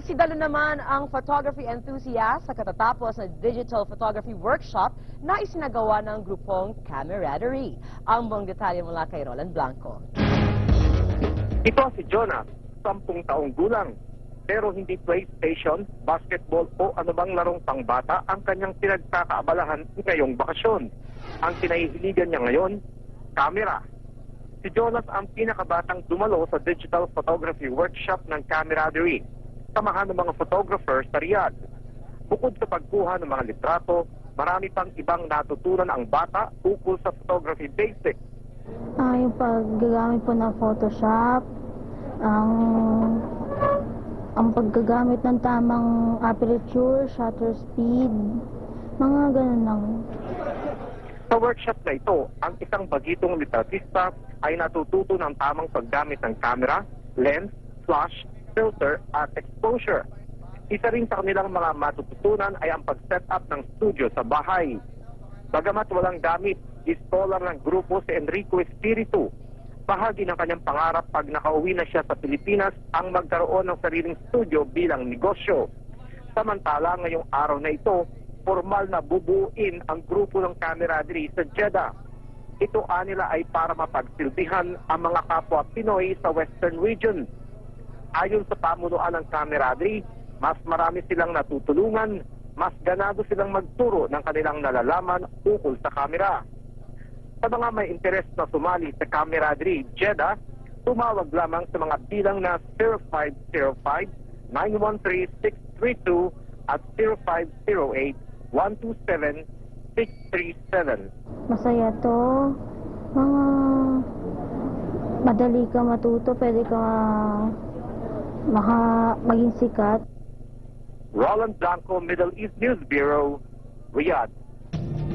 Nagsidalo naman ang photography enthusiast sa katatapos na digital photography workshop na isinagawa ng grupong Camaraderie. Ang buong detalye mula kay Roland Blanco. Ito si Jonas, 10 taong gulang. Pero hindi PlayStation, basketball o anumang larong pangbata ang kanyang pinagkakaabalahan ngayong bakasyon. Ang kinahihiligan niya ngayon, camera. Si Jonas ang pinakabatang dumalo sa digital photography workshop ng Camaraderie, samahan ng mga photographer sa Riyadh. Bukod sa pagkuha ng mga litrato, marami pang ibang natutunan ang bata ukol sa photography basics. Yung paggagamit po ng Photoshop, ang paggagamit ng tamang aperture, shutter speed, mga ganun lang. Sa workshop na ito, ang isang bagitong litratista ay natututo ng tamang paggamit ng camera, lens, flash, filter at exposure. Isa rin sa kanilang mga matututunan ay ang pag-set up ng studio sa bahay. Bagamat walang gamit, scholar ng grupo si Enrico Espiritu. Bahagi ng kanyang pangarap pag nakauwi na siya sa Pilipinas ang magkaroon ng sariling studio bilang negosyo. Samantala, ngayong araw na ito, formal na bubuin ang grupo ng Camaraderie sa Jeddah. Ito anila ay para mapagsilbihan ang mga kapwa Pinoy sa Western region. Ayon sa pamunuan ng Camaraderie, mas marami silang natutulungan, mas ganado silang magturo ng kanilang nalalaman ukol sa kamera. Sa mga may interes na sumali sa Camaraderie Jeddah, tumawag lamang sa mga bilang na 0505-913-632 at 0508-127-637. Masaya to. Madali ka matuto, pwede ka maging sikat. Roland Blanco, Middle East News Bureau, Riyadh.